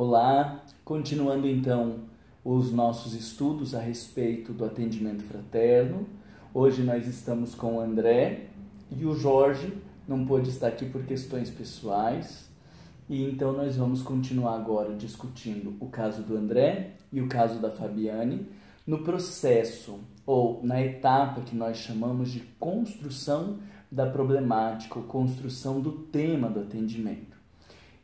Olá, continuando então os nossos estudos a respeito do atendimento fraterno. Hoje nós estamos com o André e o Jorge não pôde estar aqui por questões pessoais. E então nós vamos continuar agora discutindo o caso do André e o caso da Fabiane no processo ou na etapa que nós chamamos de construção da problemática ou construção do tema do atendimento.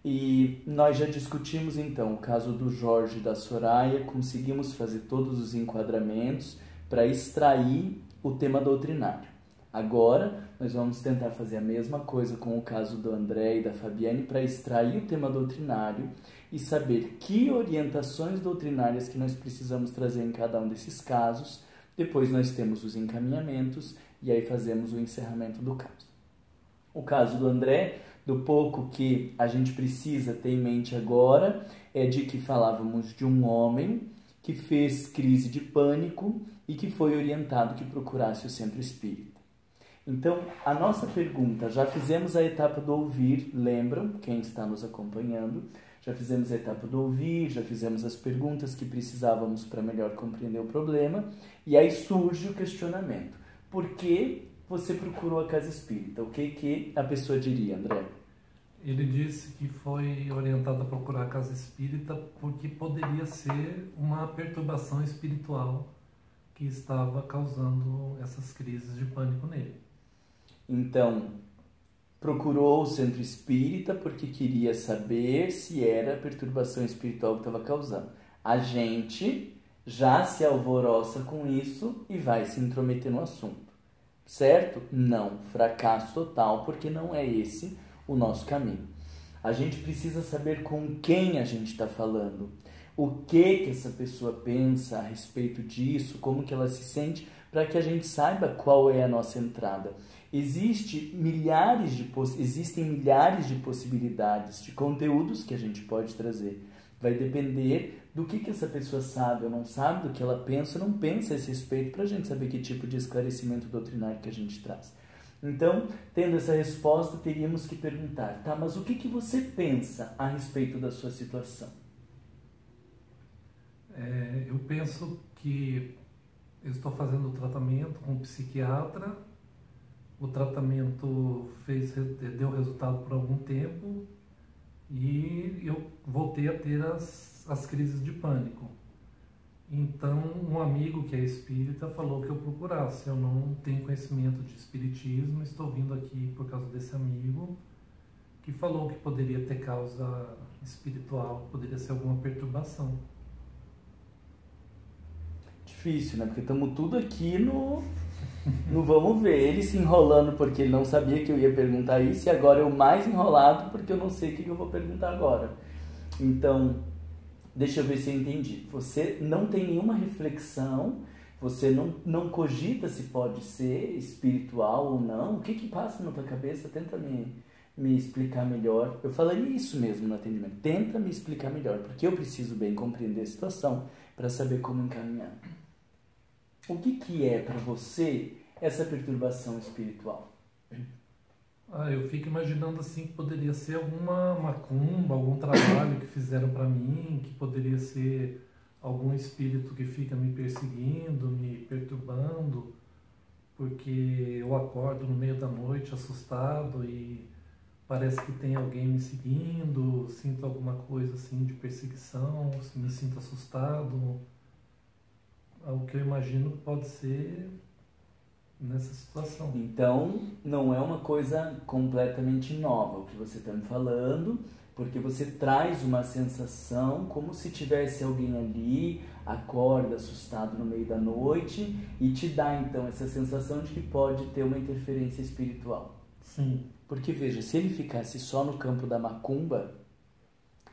E nós já discutimos então o caso do Jorge e da Soraya, conseguimos fazer todos os enquadramentos para extrair o tema doutrinário. Agora nós vamos tentar fazer a mesma coisa com o caso do André e da Fabiane para extrair o tema doutrinário e saber que orientações doutrinárias que nós precisamos trazer em cada um desses casos. Depois nós temos os encaminhamentos e aí fazemos o encerramento do caso. O caso do André, do pouco que a gente precisa ter em mente agora, é de que falávamos de um homem que fez crise de pânico e que foi orientado que procurasse o centro espírita. Então, a nossa pergunta, já fizemos a etapa do ouvir, lembram, quem está nos acompanhando? Já fizemos a etapa do ouvir, já fizemos as perguntas que precisávamos para melhor compreender o problema, e aí surge o questionamento. Por que você procurou a casa espírita? O que a pessoa diria, André? Ele disse que foi orientado a procurar a casa espírita porque poderia ser uma perturbação espiritual que estava causando essas crises de pânico nele. Então, procurou o centro espírita porque queria saber se era a perturbação espiritual que estava causando. A gente já se alvoroça com isso e vai se intrometer no assunto. Certo? Não. Fracasso total, porque não é esse o nosso caminho. A gente precisa saber com quem a gente está falando. O que essa pessoa pensa a respeito disso, como que ela se sente, para que a gente saiba qual é a nossa entrada. Existem milhares de possibilidades de conteúdos que a gente pode trazer. Vai depender do que essa pessoa sabe ou não sabe, do que ela pensa ou não pensa a esse respeito, para a gente saber que tipo de esclarecimento doutrinário que a gente traz. Então, tendo essa resposta, teríamos que perguntar, tá, mas o que você pensa a respeito da sua situação? Eu penso que eu estou fazendo o tratamento com um psiquiatra, o tratamento deu resultado por algum tempo e eu voltei a ter as crises de pânico. Então, um amigo que é espírita falou que eu procurasse. Eu não tenho conhecimento de espiritismo, estou vindo aqui por causa desse amigo que falou que poderia ter causa espiritual, poderia ser alguma perturbação. Difícil, né? Porque estamos tudo aqui no vamos ver. Ele se enrolando porque ele não sabia que eu ia perguntar isso e agora eu mais enrolado porque eu não sei o que eu vou perguntar agora. Então, deixa eu ver se eu entendi. Você não tem nenhuma reflexão, você não cogita se pode ser espiritual ou não. O que passa na tua cabeça? Tenta me explicar melhor. Eu falaria isso mesmo no atendimento. Tenta me explicar melhor, porque eu preciso bem compreender a situação para saber como encaminhar. O que é para você essa perturbação espiritual? Eu fico imaginando assim que poderia ser alguma macumba, algum trabalho que fizeram para mim, que poderia ser algum espírito que fica me perseguindo, me perturbando, porque eu acordo no meio da noite assustado e parece que tem alguém me seguindo, sinto alguma coisa assim de perseguição, me sinto assustado. O que eu imagino que pode ser nessa situação. Então, não é uma coisa completamente nova o que você está me falando, porque você traz uma sensação como se tivesse alguém ali, acorda assustado no meio da noite e te dá então essa sensação de que pode ter uma interferência espiritual. Sim. Porque veja, se ele ficasse só no campo da macumba,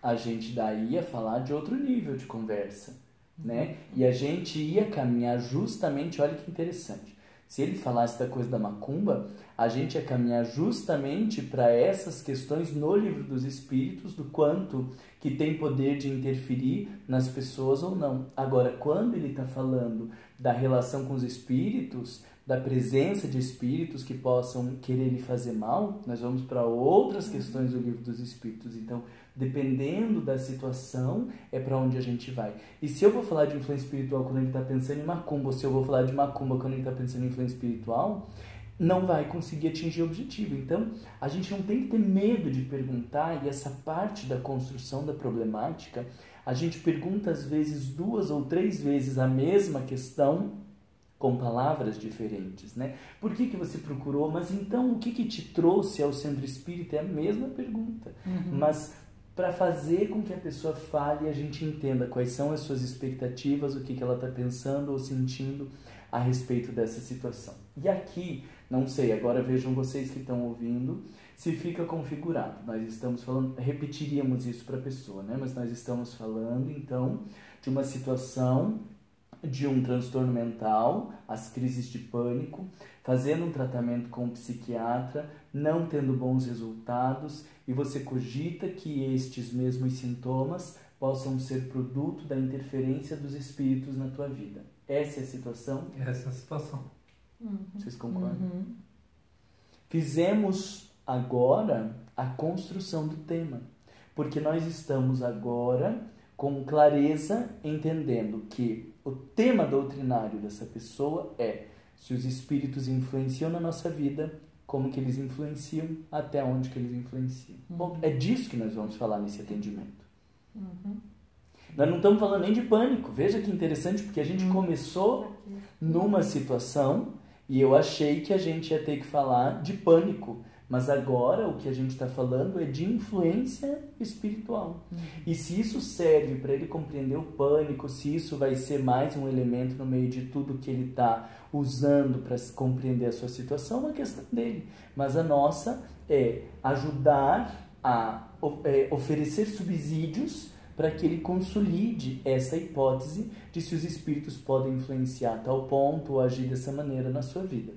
a gente daí ia falar de outro nível de conversa, né? E a gente ia caminhar justamente, olha que interessante, se ele falasse da coisa da macumba, a gente ia caminhar justamente para essas questões no Livro dos Espíritos, do quanto que tem poder de interferir nas pessoas ou não. Agora, quando ele está falando da relação com os espíritos, da presença de espíritos que possam querer lhe fazer mal, nós vamos para outras questões do livro dos espíritos. Então, dependendo da situação, é para onde a gente vai. E se eu vou falar de influência espiritual quando ele está pensando em macumba, ou se eu vou falar de macumba quando ele está pensando em influência espiritual, não vai conseguir atingir o objetivo. Então, a gente não tem que ter medo de perguntar, e essa parte da construção da problemática, a gente pergunta às vezes 2 ou 3 vezes a mesma questão, com palavras diferentes, né? Por que você procurou? Mas então, o que te trouxe ao centro espírita? É a mesma pergunta. Mas para fazer com que a pessoa fale e a gente entenda quais são as suas expectativas, o que ela está pensando ou sentindo a respeito dessa situação. E aqui, não sei, agora vejam vocês que estão ouvindo, se fica configurado. Nós estamos falando, repetiríamos isso para a pessoa, né? Mas nós estamos falando, então, de uma situação de um transtorno mental, as crises de pânico, fazendo um tratamento com um psiquiatra, não tendo bons resultados, e você cogita que estes mesmos sintomas possam ser produto da interferência dos espíritos na tua vida. Essa é a situação? Essa é a situação. Vocês concordam? Fizemos agora a construção do tema, porque nós estamos agora com clareza entendendo que o tema doutrinário dessa pessoa é se os espíritos influenciam na nossa vida, como que eles influenciam, até onde que eles influenciam. Bom, é disso que nós vamos falar nesse atendimento. Nós não estamos falando nem de pânico. Veja que interessante, porque a gente começou numa situação e eu achei que a gente ia ter que falar de pânico. Mas agora o que a gente está falando é de influência espiritual. E se isso serve para ele compreender o pânico, se isso vai ser mais um elemento no meio de tudo que ele está usando para compreender a sua situação, é uma questão dele. Mas a nossa é ajudar a oferecer subsídios para que ele consolide essa hipótese de se os espíritos podem influenciar a tal ponto ou agir dessa maneira na sua vida.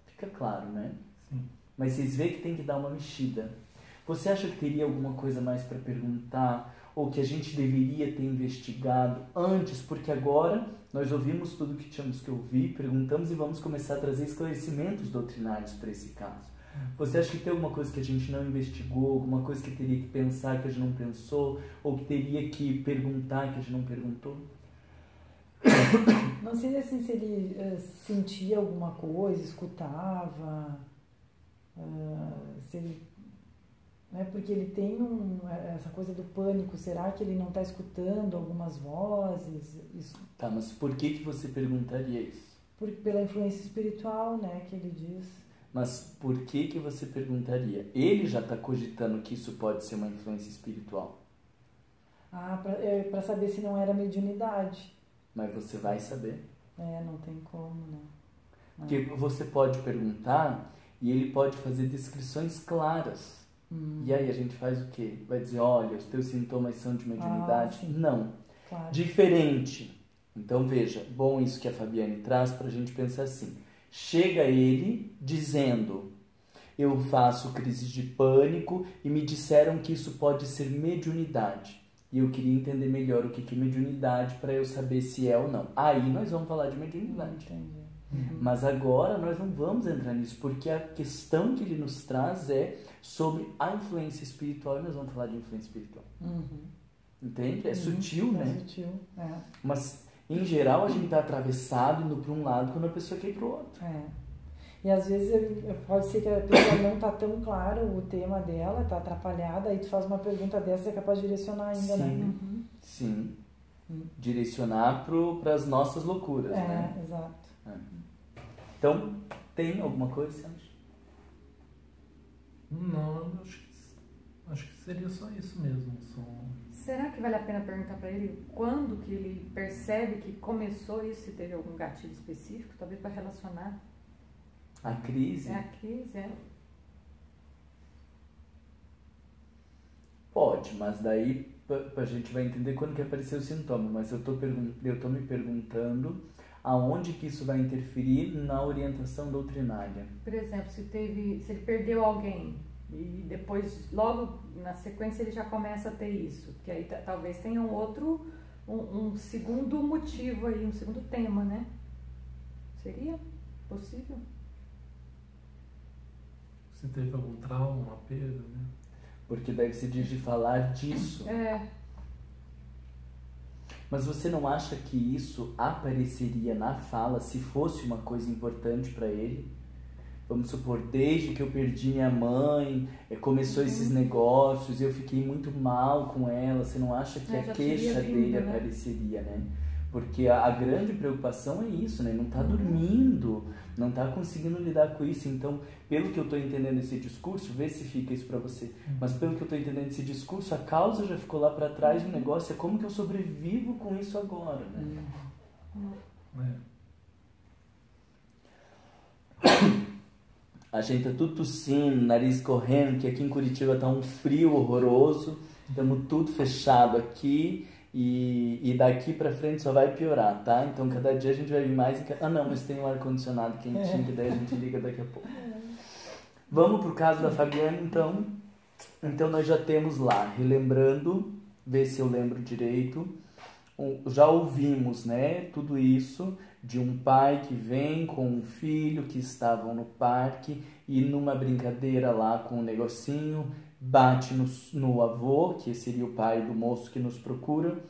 Fica claro, né? Sim. Mas vocês veem que tem que dar uma mexida. Você acha que teria alguma coisa mais para perguntar? Ou que a gente deveria ter investigado antes? Porque agora nós ouvimos tudo que tínhamos que ouvir, perguntamos e vamos começar a trazer esclarecimentos doutrinários para esse caso. Você acha que tem alguma coisa que a gente não investigou? Alguma coisa que teria que pensar que a gente não pensou? Ou que teria que perguntar que a gente não perguntou? Não sei assim, se ele sentia alguma coisa, escutava... se ele, né, porque ele tem essa coisa do pânico, será que ele não está escutando algumas vozes? Isso, Tá, mas por que você perguntaria isso? pela influência espiritual, né, que ele diz. Mas por que você perguntaria? Ele já está cogitando que isso pode ser uma influência espiritual. Para saber se não era mediunidade. Mas você vai saber. Não tem como, né? Porque você pode perguntar e ele pode fazer descrições claras. E aí a gente faz o quê? Vai dizer, olha, os teus sintomas são de mediunidade? Sim. Não. Claro. Diferente. Então veja, bom isso que a Fabiane traz para a gente pensar assim. Chega ele dizendo, eu faço crises de pânico e me disseram que isso pode ser mediunidade. E eu queria entender melhor o que é mediunidade para eu saber se é ou não. Aí nós vamos falar de mediunidade. Entendi. Mas agora nós não vamos entrar nisso, porque a questão que ele nos traz é sobre a influência espiritual, e nós vamos falar de influência espiritual. Entende? É sutil, né? É sutil, Mas, em geral, a gente está atravessado, indo para um lado, quando a pessoa quer ir para o outro. E às vezes pode ser que a pessoa não está tão claro o tema dela, está atrapalhada, aí tu faz uma pergunta dessa e é capaz de direcionar ainda, né? Sim. Direcionar para as nossas loucuras, né? Exato. Então, tem alguma coisa, você acha? Não, acho que seria só isso mesmo. Será que vale a pena perguntar para ele quando que ele percebe que começou isso, se teve algum gatilho específico, talvez para relacionar? A crise? A crise, Pode, mas daí a gente vai entender quando que apareceu o sintoma. Mas eu tô me perguntando aonde que isso vai interferir na orientação doutrinária. Por exemplo, se ele perdeu alguém e depois, logo na sequência, ele já começa a ter isso, que aí talvez tenha um segundo motivo aí, um segundo tema, né? Seria? possível. Se teve algum trauma, uma perda, né? Porque deve se de falar disso. Mas você não acha que isso apareceria na fala se fosse uma coisa importante para ele? Vamos supor, desde que eu perdi minha mãe, começou esses negócios, eu fiquei muito mal com ela. Você não acha que a queixa dele apareceria, né? Porque a grande preocupação é isso, né? Não tá dormindo, não tá conseguindo lidar com isso. Então, pelo que eu tô entendendo esse discurso, vê se fica isso para você. Mas pelo que eu tô entendendo esse discurso, a causa já ficou lá para trás, o negócio é como que eu sobrevivo com isso agora, né? A gente tá tudo tossindo, nariz correndo, que aqui em Curitiba tá um frio horroroso, estamos tudo fechado aqui. E daqui pra frente só vai piorar, tá? Então cada dia a gente vai vir mais... Ah não, mas tem um ar-condicionado quentinho, que daí a gente liga daqui a pouco. Vamos pro caso da Fabiana, então. Então nós já temos lá, relembrando, ver se eu lembro direito. Já ouvimos, né, tudo isso de um pai que vem com um filho que estavam no parque e numa brincadeira lá com um negocinho... bate no avô, que seria o pai do moço que nos procura,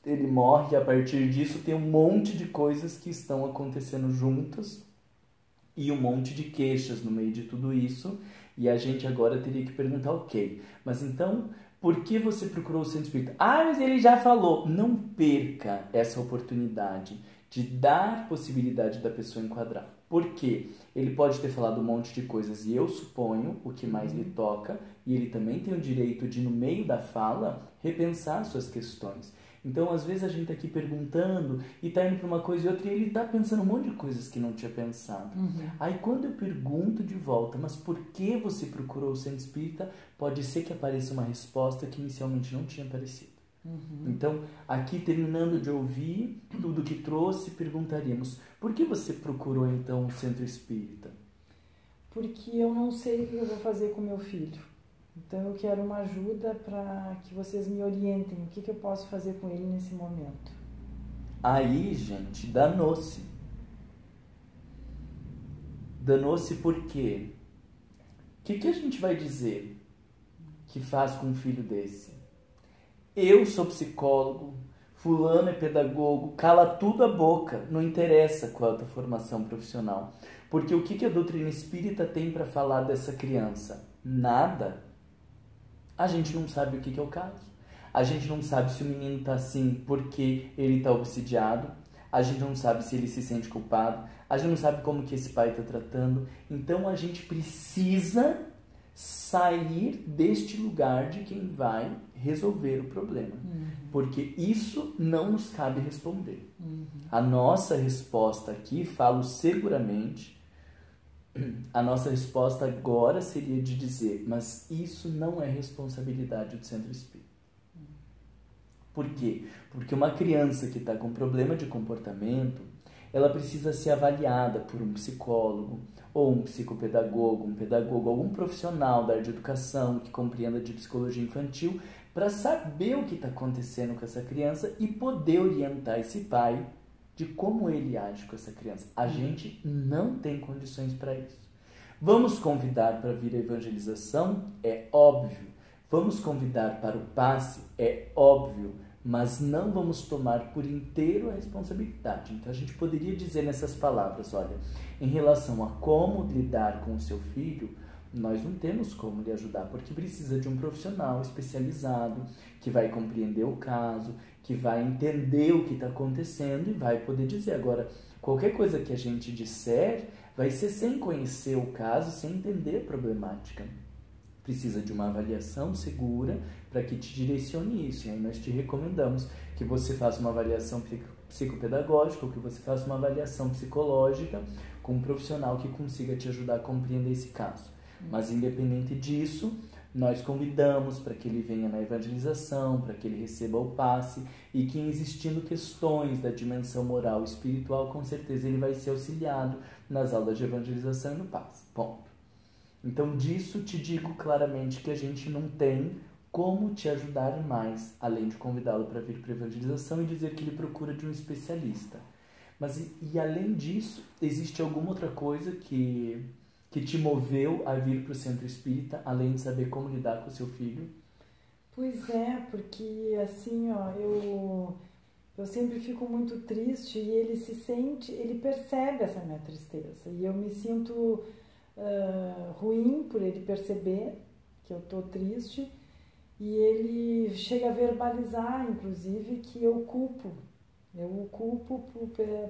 ele morre e a partir disso tem um monte de coisas que estão acontecendo juntas e um monte de queixas no meio de tudo isso, e a gente agora teria que perguntar, ok, mas então, por que você procurou o centro espírita? Ah, mas ele já falou. Não perca essa oportunidade de dar possibilidade da pessoa enquadrar. Por quê? Ele pode ter falado um monte de coisas e eu suponho o que mais lhe toca, e ele também tem o direito de, no meio da fala, repensar suas questões. Então, às vezes a gente tá aqui perguntando e tá indo para uma coisa e outra e ele tá pensando um monte de coisas que não tinha pensado. Aí quando eu pergunto de volta, mas por que você procurou o centro espírita? Pode ser que apareça uma resposta que inicialmente não tinha aparecido. Então, aqui terminando de ouvir tudo que trouxe, perguntaríamos, por que você procurou então o centro espírita? Porque eu não sei o que eu vou fazer com meu filho. Então eu quero uma ajuda para que vocês me orientem. O que eu posso fazer com ele nesse momento? Aí, gente, danou-se. Danou-se por quê? O que a gente vai dizer que faz com um filho desse? Eu sou psicólogo, fulano é pedagogo, cala tudo a boca, não interessa qual é a tua formação profissional. Porque o que a doutrina espírita tem para falar dessa criança? Nada. A gente não sabe o que é o caso. A gente não sabe se o menino está assim porque ele está obsidiado. A gente não sabe se ele se sente culpado. A gente não sabe como que esse pai está tratando. Então a gente precisa sair deste lugar de quem vai resolver o problema. Porque isso não nos cabe responder. A nossa resposta aqui, falo seguramente, a nossa resposta agora seria de dizer, mas isso não é responsabilidade do centro espírita. Por quê? Porque uma criança que está com problema de comportamento, ela precisa ser avaliada por um psicólogo, ou um psicopedagogo, um pedagogo, algum profissional da área de educação que compreenda de psicologia infantil, para saber o que está acontecendo com essa criança e poder orientar esse pai de como ele age com essa criança. A gente não tem condições para isso. Vamos convidar para vir a evangelização? É óbvio. Vamos convidar para o passe? É óbvio. Mas não vamos tomar por inteiro a responsabilidade. Então a gente poderia dizer nessas palavras, olha, em relação a como lidar com o seu filho, nós não temos como lhe ajudar, porque precisa de um profissional especializado, que vai compreender o caso, que vai entender o que está acontecendo e vai poder dizer. Agora, qualquer coisa que a gente disser vai ser sem conhecer o caso, sem entender a problemática. Precisa de uma avaliação segura para que te direcione isso. E aí nós te recomendamos que você faça uma avaliação psicopedagógica ou que você faça uma avaliação psicológica com um profissional que consiga te ajudar a compreender esse caso. Mas independente disso, nós convidamos para que ele venha na evangelização, para que ele receba o passe e que, existindo questões da dimensão moral e espiritual, com certeza ele vai ser auxiliado nas aulas de evangelização e no passe. Ponto. Então, disso te digo claramente que a gente não tem como te ajudar mais, além de convidá-lo para vir para a evangelização e dizer que ele procura de um especialista. Mas e além disso, existe alguma outra coisa que te moveu a vir para o centro espírita, além de saber como lidar com o seu filho? Pois é, porque assim, ó, eu sempre fico muito triste e ele percebe essa minha tristeza. E eu me sinto ruim por ele perceber que eu tô triste. E ele chega a verbalizar, inclusive, que eu o culpo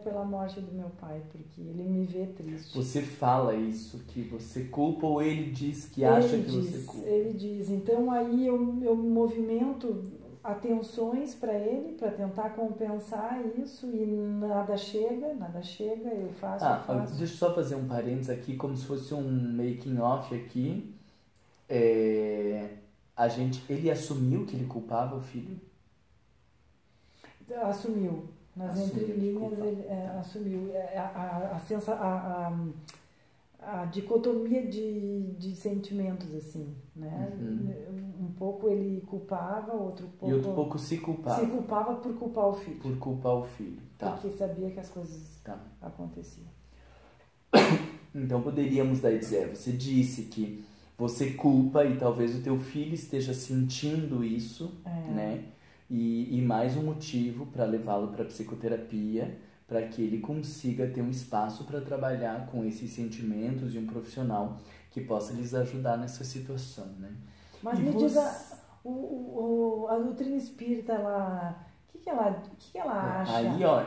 pela morte do meu pai, porque ele me vê triste. Você fala isso, que você culpa, ou ele diz que acha que você culpa? Ele diz. Então aí eu movimento atenções para ele, para tentar compensar isso, e nada chega, eu faço. Deixa eu só fazer um parênteses aqui, como se fosse um making off aqui. Ele assumiu que ele culpava o filho? Assumiu. Nas entrelinhas ele assumiu. A dicotomia de sentimentos, assim, né? Um pouco ele culpava, outro pouco se culpava. Se culpava por culpar o filho. Por culpar o filho, tá. Porque sabia que as coisas aconteciam. Então poderíamos daí dizer, você disse que você culpa e talvez o teu filho esteja sentindo isso, né? E mais um motivo para levá-lo para a psicoterapia, para que ele consiga ter um espaço para trabalhar com esses sentimentos e um profissional que possa lhes ajudar nessa situação, né? Mas me diz, a doutrina espírita, o que ela acha? Aí, ó,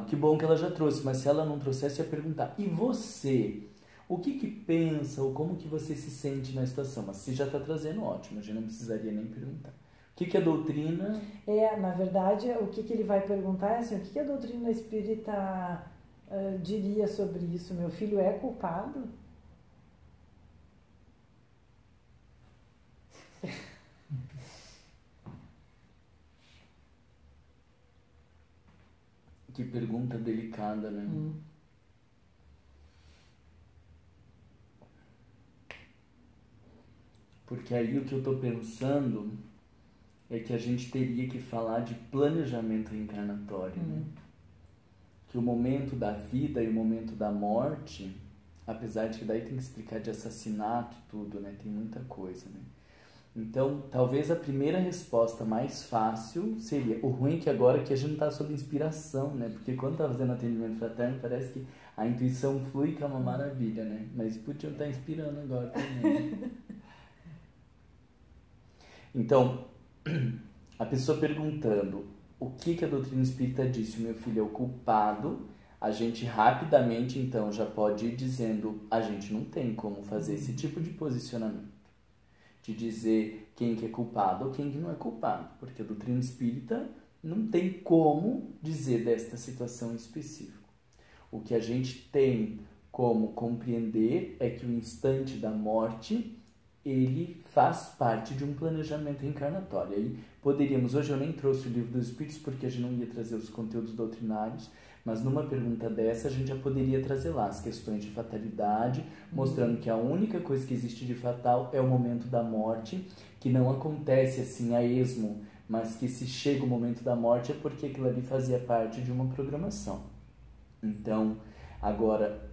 que bom que ela já trouxe, mas se ela não trouxesse, eu ia perguntar, e você? O que pensa, ou como que você se sente na situação? Mas se já está trazendo, ótimo, a gente não precisaria nem perguntar. O que a doutrina... Na verdade, o que ele vai perguntar é assim, o que a doutrina espírita diria sobre isso? Meu filho é culpado? Que pergunta delicada, né? Porque aí o que eu estou pensando é que a gente teria que falar de planejamento reencarnatório, né? Que o momento da vida e o momento da morte, apesar de que daí tem que explicar de assassinato tudo, né? Tem muita coisa, né? Então, talvez a primeira resposta mais fácil seria... O ruim é que agora que a gente não está sob inspiração, né? Porque quando está fazendo atendimento fraterno, parece que a intuição flui, que é uma maravilha, né? Mas podiam estar inspirando agora também. Então, a pessoa perguntando o que a doutrina espírita disse, o meu filho é o culpado, a gente rapidamente, então, já pode ir dizendo, a gente não tem como fazer esse tipo de posicionamento, de dizer quem que é culpado ou quem que não é culpado, porque a doutrina espírita não tem como dizer desta situação específica. O que a gente tem como compreender é que o instante da morte, ele faz parte de um planejamento reencarnatório. Aí poderíamos, hoje eu nem trouxe o livro dos Espíritos porque a gente não ia trazer os conteúdos doutrinários, mas numa pergunta dessa a gente já poderia trazer lá as questões de fatalidade, mostrando que a única coisa que existe de fatal é o momento da morte, que não acontece assim a esmo, mas que se chega o momento da morte é porque aquilo ali fazia parte de uma programação. Então, agora...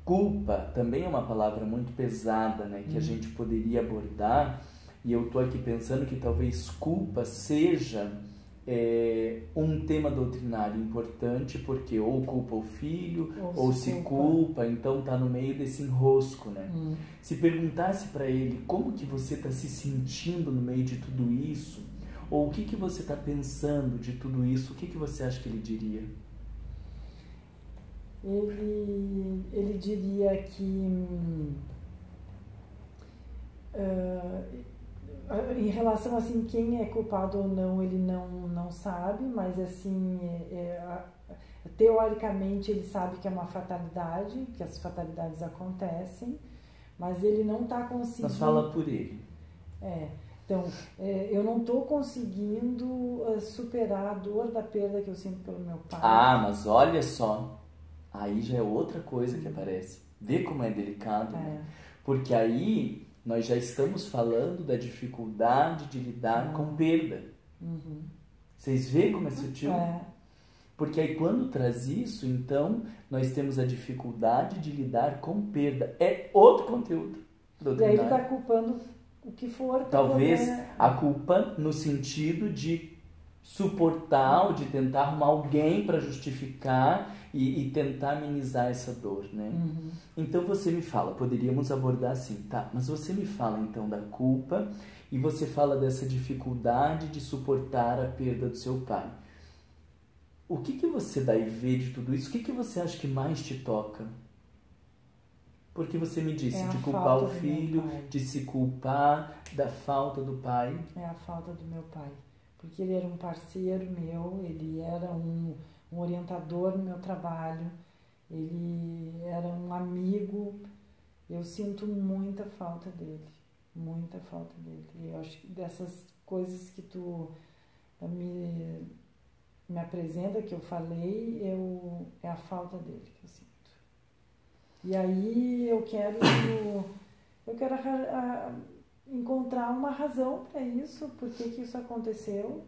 Culpa também é uma palavra muito pesada, né, que a gente poderia abordar, e eu estou aqui pensando que talvez culpa seja um tema doutrinário importante, porque ou culpa o filho, ou se culpa, então está no meio desse enrosco, né? Se perguntasse para ele como que você está se sentindo no meio de tudo isso, ou o que você está pensando de tudo isso, o que você acha que ele diria? Ele diria que em relação assim quem é culpado ou não, ele não sabe, mas assim teoricamente ele sabe que é uma fatalidade, que as fatalidades acontecem, mas ele não está conseguindo. Mas fala por ele. Então, eu não estou conseguindo superar a dor da perda que eu sinto pelo meu pai. Mas olha só. Aí já é outra coisa que aparece. Vê como é delicado, né? Porque aí nós já estamos falando da dificuldade de lidar com perda. Vocês veem como é sutil? Porque aí quando traz isso, então nós temos a dificuldade de lidar com perda. É outro conteúdo E aí ele está culpando o que for. Talvez a culpa no sentido de suportar ou de tentar arrumar alguém para justificar e tentar amenizar essa dor, né? Uhum. Então você me fala, poderíamos abordar assim, tá? Mas você me fala então da culpa e você fala dessa dificuldade de suportar a perda do seu pai. O que você daí vê de tudo isso? O que você acha que mais te toca? Porque você me disse de culpar o filho, de se culpar da falta do pai. É a falta do meu pai. Porque ele era um parceiro meu, ele era um orientador no meu trabalho, ele era um amigo. Eu sinto muita falta dele, muita falta dele. E eu acho que dessas coisas que tu me apresenta, que eu falei, é a falta dele que eu sinto. E aí eu quero encontrar uma razão para isso, por que isso aconteceu.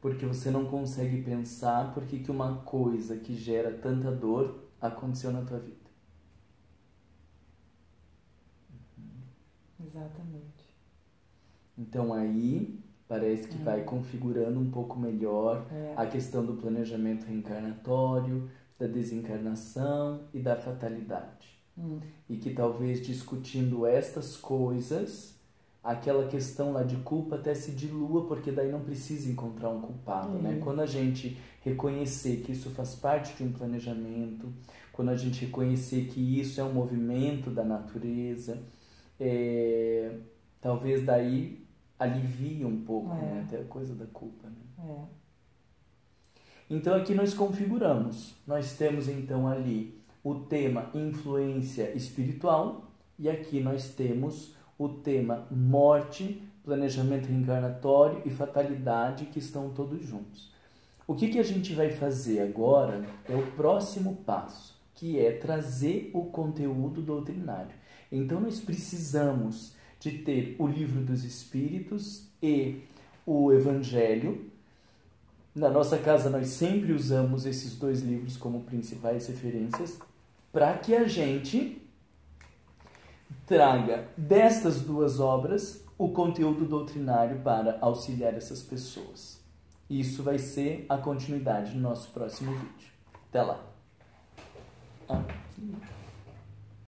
Porque você não consegue pensar por que uma coisa que gera tanta dor aconteceu na tua vida. Exatamente. Então aí parece que vai configurando um pouco melhor a questão do planejamento reencarnatório, da desencarnação e da fatalidade. E que talvez discutindo estas coisas, aquela questão lá de culpa até se dilua, porque daí não precisa encontrar um culpado, né? Quando a gente reconhecer que isso faz parte de um planejamento, quando a gente reconhecer que isso é um movimento da natureza, talvez daí alivia um pouco, né? Até a coisa da culpa, né? Então aqui nós configuramos, nós temos então ali o tema influência espiritual e aqui nós temos o tema morte, planejamento reencarnatório e fatalidade, que estão todos juntos. O que a gente vai fazer agora é o próximo passo, que é trazer o conteúdo doutrinário. Então nós precisamos de ter o Livro dos Espíritos e o Evangelho. Na nossa casa nós sempre usamos esses dois livros como principais referências para que a gente traga destas duas obras o conteúdo doutrinário para auxiliar essas pessoas. Isso vai ser a continuidade do nosso próximo vídeo. Até lá!